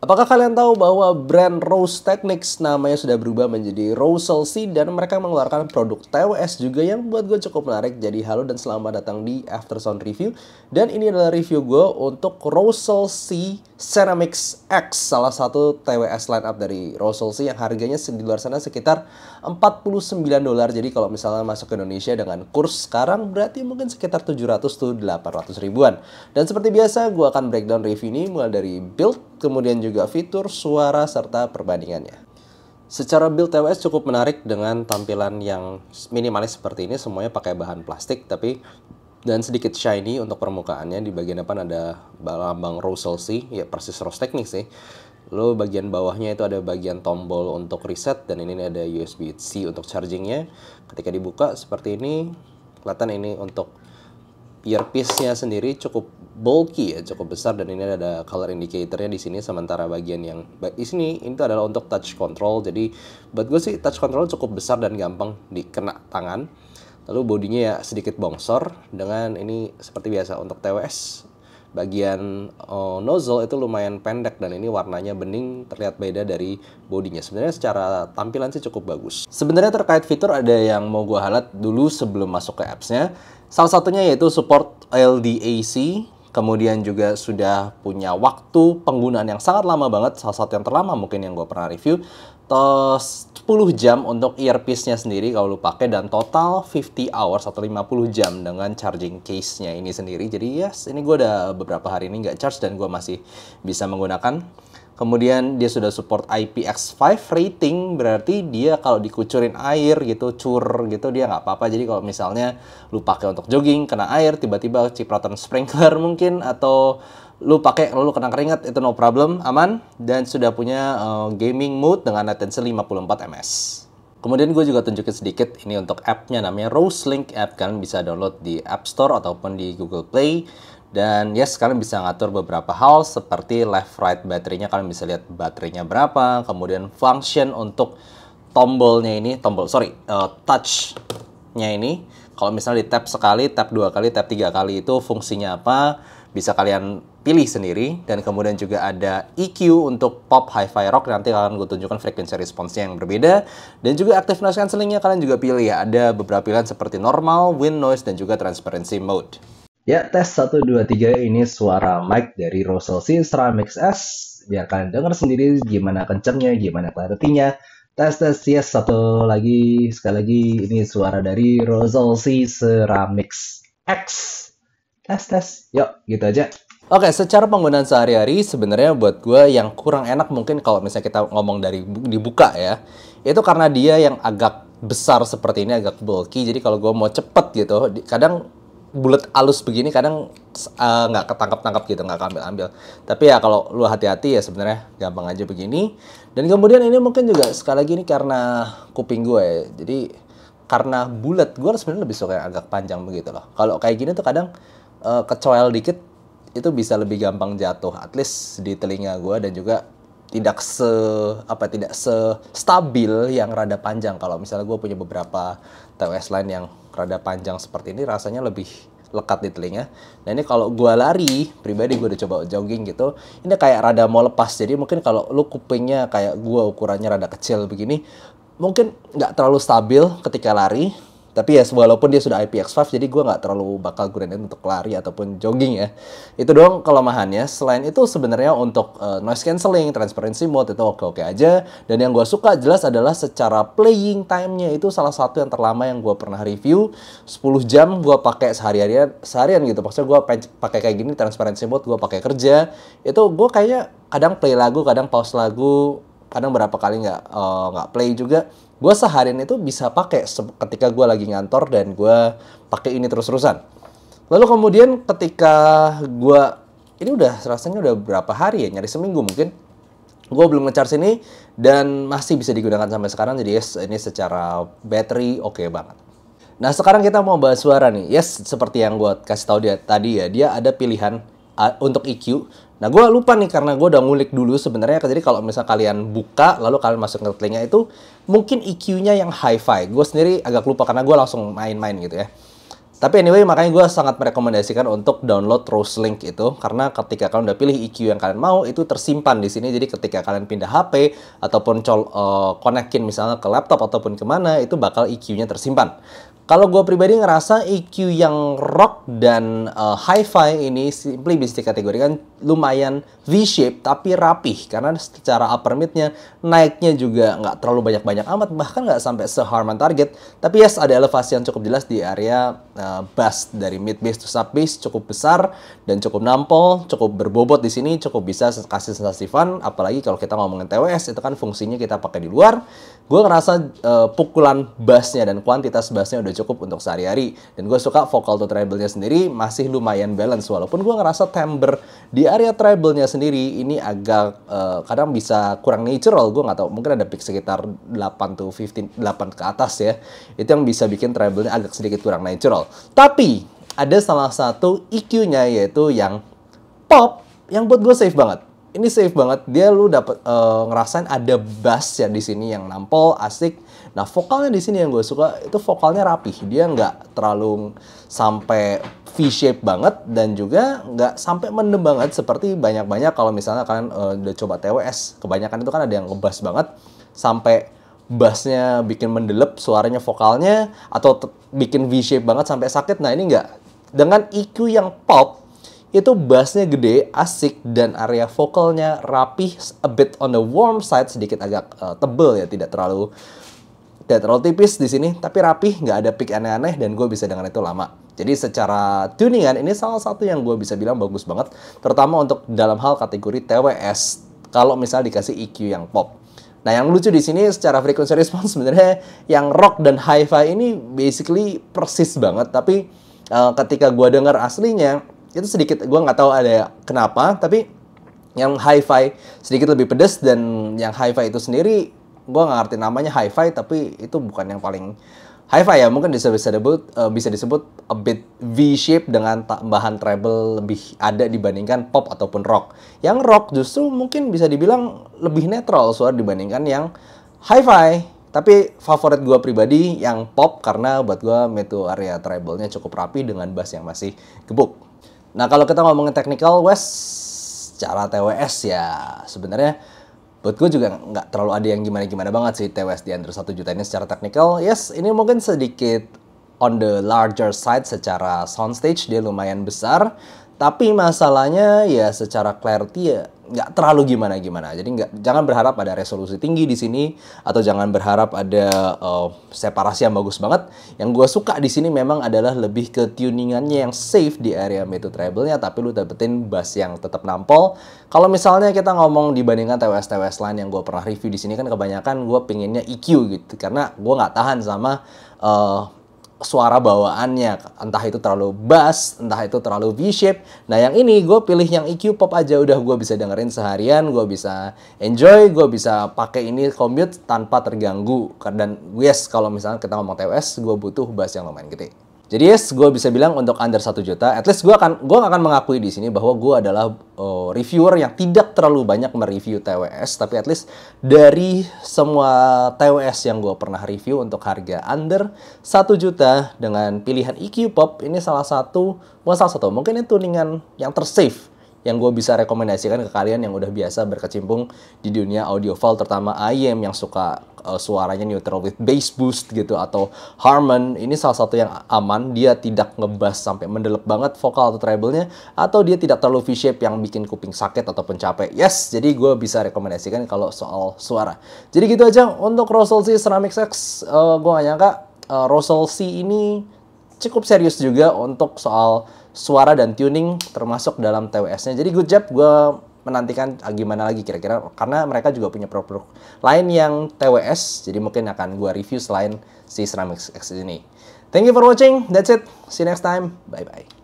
Apakah kalian tahu bahwa brand Rose Techniques namanya sudah berubah menjadi Rosal C dan mereka mengeluarkan produk TWS juga yang buat gue cukup menarik. Jadi halo dan selamat datang di Aftersound Review. Dan ini adalah review gue untuk Rosal C Ceramics X, salah satu TWS lineup dari Rosal C yang harganya di luar sana sekitar $49. Jadi kalau misalnya masuk ke Indonesia dengan kurs sekarang berarti mungkin sekitar 700 to 800 ribuan. Dan seperti biasa gue akan breakdown review ini mulai dari build, kemudian juga fitur, suara, serta perbandingannya. Secara build TWS cukup menarik dengan tampilan yang minimalis seperti ini, semuanya pakai bahan plastik dan sedikit shiny untuk permukaannya. Di bagian depan ada lambang Rosal C, ya persis Rose Techniques sih. Lalu bagian bawahnya itu ada bagian tombol untuk reset dan ini ada USB-C untuk chargingnya. Ketika dibuka seperti ini, kelihatan ini untuk earpiece-nya sendiri cukup bulky ya, cukup besar, dan ini ada color indicator-nya di sini. Sementara bagian yang di sini itu adalah untuk touch control. Jadi buat gue sih touch control cukup besar dan gampang dikena tangan. Lalu bodinya ya sedikit bongsor dengan ini seperti biasa untuk TWS. Bagian nozzle itu lumayan pendek dan ini warnanya bening, terlihat beda dari bodinya. Sebenarnya secara tampilan sih cukup bagus. Sebenarnya terkait fitur ada yang mau gue highlight dulu sebelum masuk ke apps-nya. Salah satunya yaitu support LDAC, kemudian juga sudah punya waktu penggunaan yang sangat lama banget, salah satu yang terlama mungkin yang gue pernah review. 10 jam untuk earpiece-nya sendiri kalau lu pakai, dan total 50 hours atau 50 jam dengan charging case-nya ini sendiri. Jadi yes, ini gue udah beberapa hari ini nggak charge dan gue masih bisa menggunakan. Kemudian dia sudah support IPX5 rating, berarti dia kalau dikucurin air gitu, cur gitu, dia nggak apa-apa. Jadi kalau misalnya lu pakai untuk jogging, kena air, tiba-tiba cipratan sprinkler mungkin, atau lu pakai lalu kena keringat, itu no problem, aman. Dan sudah punya gaming mode dengan latency 54 ms. Kemudian gue juga tunjukin sedikit ini untuk app-nya, namanya Rose Link app. Kalian bisa download di App Store ataupun di Google Play. Dan yes, kalian bisa ngatur beberapa hal seperti left right baterainya, kalian bisa lihat baterainya berapa, kemudian function untuk tombolnya ini, touch-nya ini. Kalau misalnya di tap sekali, tap 2 kali, tap 3 kali itu fungsinya apa, bisa kalian pilih sendiri. Dan kemudian juga ada EQ untuk pop, hi-fi, rock, nanti akan gue tunjukkan frekuensi responsnya yang berbeda. Dan juga active noise cancellingnya kalian juga pilih ya, ada beberapa pilihan seperti normal, wind noise, dan juga transparency mode. Ya, tes 1, 2, 3, ini suara mic dari Rosal C Ceramics S. Biar kalian dengar sendiri gimana kencangnya, gimana clarity-nya. Tes, yes, sekali lagi, ini suara dari Rosal C Ceramics X. Tes, yuk, gitu aja. Oke, secara penggunaan sehari-hari sebenarnya buat gue yang kurang enak mungkin kalau misalnya kita ngomong dari dibuka ya, itu karena dia yang agak besar seperti ini, agak bulky. Jadi kalau gue mau cepet gitu, kadang bulat alus begini kadang nggak ketangkap-tangkap gitu, nggak ambil-ambil. Tapi ya kalau lu hati-hati ya sebenarnya gampang aja begini. Dan kemudian ini mungkin juga sekali lagi ini karena kuping gue ya. Jadi karena bulat, gue sebenarnya lebih suka yang agak panjang begitu loh. Kalau kayak gini tuh kadang kecoel dikit itu bisa lebih gampang jatuh, at least di telinga gue, dan juga tidak stabil yang rada panjang. Kalau misalnya gue punya beberapa TWS lain yang rada panjang seperti ini, rasanya lebih lekat di telinga. Nah ini kalau gue lari, pribadi gue udah coba jogging gitu, ini kayak rada mau lepas. Jadi mungkin kalau lu kupingnya kayak gue ukurannya rada kecil begini, mungkin nggak terlalu stabil ketika lari. Tapi ya walaupun dia sudah IPX5, jadi gue nggak terlalu bakal gunain untuk lari ataupun jogging ya. Itu doang kelemahannya. Selain itu sebenarnya untuk noise cancelling, transparency mode itu oke-oke aja. Dan yang gue suka jelas adalah secara playing time-nya itu salah satu yang terlama yang gue pernah review. 10 jam gue pakai seharian gitu. Maksudnya gue pakai kayak gini, transparency mode gue pakai kerja. Itu gue kayaknya kadang play lagu, kadang pause lagu, kadang berapa kali nggak play juga. Gue seharian itu bisa pakai ketika gue lagi ngantor dan gue pakai ini terus-terusan. Lalu kemudian ketika gue, ini rasanya udah berapa hari ya, nyari seminggu mungkin, gue belum nge-charge ini dan masih bisa digunakan sampai sekarang. Jadi yes, ini secara battery oke banget. Nah sekarang kita mau bahas suara nih. Yes, seperti yang gue kasih tahu tadi ya, dia ada pilihan untuk EQ. Nah gue lupa nih karena gue udah ngulik dulu sebenarnya. Jadi kalau misalnya kalian buka lalu kalian masuk ke telinga itu mungkin EQ-nya yang hi-fi. Gue sendiri agak lupa karena gue langsung main-main gitu ya. Tapi anyway, makanya gue sangat merekomendasikan untuk download Rose Link itu, karena ketika kalian udah pilih EQ yang kalian mau, itu tersimpan di sini. Jadi ketika kalian pindah HP ataupun konekin misalnya ke laptop ataupun kemana, itu bakal EQ-nya tersimpan. Kalau gue pribadi ngerasa EQ yang rock dan hi-fi ini simply bisa dikategorikan lumayan V-shape tapi rapih, karena secara upper mid-nya naiknya juga nggak terlalu banyak-banyak amat, bahkan nggak sampai se-Harman Target. Tapi yes, ada elevasi yang cukup jelas di area bass, dari mid bass to sub bass cukup besar dan cukup nampol, cukup berbobot di sini, cukup bisa kasih sensasi fun. Apalagi kalau kita ngomongin TWS, itu kan fungsinya kita pakai di luar. Gue ngerasa pukulan bassnya dan kuantitas bassnya udah cukup untuk sehari-hari. Dan gue suka vocal to treble-nya sendiri masih lumayan balance, walaupun gue ngerasa timbre di area treble-nya sendiri ini agak kadang bisa kurang natural. Gue nggak tahu, mungkin ada peak sekitar 8 to 15, 8 ke atas ya. Itu yang bisa bikin treble-nya agak sedikit kurang natural. Tapi ada salah satu EQ-nya yaitu yang pop, yang buat gue safe banget. Ini safe banget, dia lu dapet ngerasain ada bass ya di sini yang nampol, asik. Nah, vokalnya di sini yang gue suka itu vokalnya rapih, dia nggak terlalu sampai V-shape banget dan juga nggak sampai mendem banget seperti banyak-banyak kalau misalnya kalian udah coba TWS. Kebanyakan itu kan ada yang ngebass banget sampai bassnya bikin mendelep suaranya vokalnya, atau bikin V-shape banget sampai sakit. Nah, ini nggak. Dengan EQ yang pop, itu bassnya gede, asik, dan area vokalnya rapih, a bit on the warm side, sedikit agak tebel ya, tidak terlalu tipis di sini, tapi rapih, nggak ada peak aneh-aneh, dan gue bisa dengan itu lama. Jadi secara tuningan, ini salah satu yang gue bisa bilang bagus banget, terutama untuk dalam hal kategori TWS, kalau misalnya dikasih EQ yang pop. Nah, yang lucu di sini secara frequency response sebenarnya yang rock dan hi-fi ini basically persis banget, tapi ketika gue dengar aslinya, itu sedikit, gue nggak tahu ada kenapa, tapi yang hi-fi sedikit lebih pedes, dan yang hi-fi itu sendiri, gue nggak ngerti namanya hi-fi, tapi itu bukan yang paling hi-fi ya, mungkin bisa disebut a bit V-shape dengan tambahan treble lebih ada dibandingkan pop ataupun rock. Yang rock justru mungkin bisa dibilang lebih netral suara dibandingkan yang hi-fi. Tapi favorit gue pribadi yang pop, karena buat gue metu area treble-nya cukup rapi dengan bass yang masih gebuk. Nah, kalau kita ngomongin technical, secara TWS ya sebenarnya buat gue juga nggak terlalu ada yang gimana-gimana banget sih TWS di under 1 juta ini secara technical. Yes, ini mungkin sedikit on the larger side secara soundstage, dia lumayan besar. Tapi masalahnya ya secara clarity ya nggak terlalu gimana-gimana. Jadi jangan berharap ada resolusi tinggi di sini, atau jangan berharap ada separasi yang bagus banget. Yang gue suka di sini memang adalah lebih ke tuningannya yang safe di area mid to treble-nya, tapi lu dapetin bass yang tetap nampol. Kalau misalnya kita ngomong dibandingkan TWS lain yang gue pernah review di sini, kan kebanyakan gue pengennya EQ gitu, karena gue nggak tahan sama suara bawaannya, entah itu terlalu bass, entah itu terlalu V-shape. Nah, yang ini gue pilih yang EQ pop aja, udah gue bisa dengerin seharian, gue bisa enjoy, gue bisa pakai ini commute tanpa terganggu. Dan yes, kalau misalnya kita ngomong TWS, gue butuh bass yang lumayan gede. Jadi yes, gue bisa bilang untuk under 1 juta, at least gue akan mengakui di sini bahwa gue adalah reviewer yang tidak terlalu banyak mereview TWS, tapi at least dari semua TWS yang gue pernah review untuk harga under 1 juta dengan pilihan EQ pop, ini mungkin itu tuningan yang tersafe yang gue bisa rekomendasikan ke kalian yang udah biasa berkecimpung di dunia audiophile, terutama IEM yang suka suaranya neutral with bass boost gitu, atau Harman. Ini salah satu yang aman, dia tidak ngebass sampai mendelep banget vokal atau treble-nya, atau dia tidak terlalu V-shape yang bikin kuping sakit ataupun capek. Yes, jadi gue bisa rekomendasikan kalau soal suara. Jadi gitu aja untuk Rosal C Ceramic X. Gue gak nyangka Rosal C ini cukup serius juga untuk soal suara dan tuning termasuk dalam TWS-nya. Jadi good job, gue menantikan gimana lagi kira-kira, karena mereka juga punya produk lain yang TWS, jadi mungkin akan gue review selain si Ceramic X ini. Thank you for watching, that's it, see you next time, bye-bye.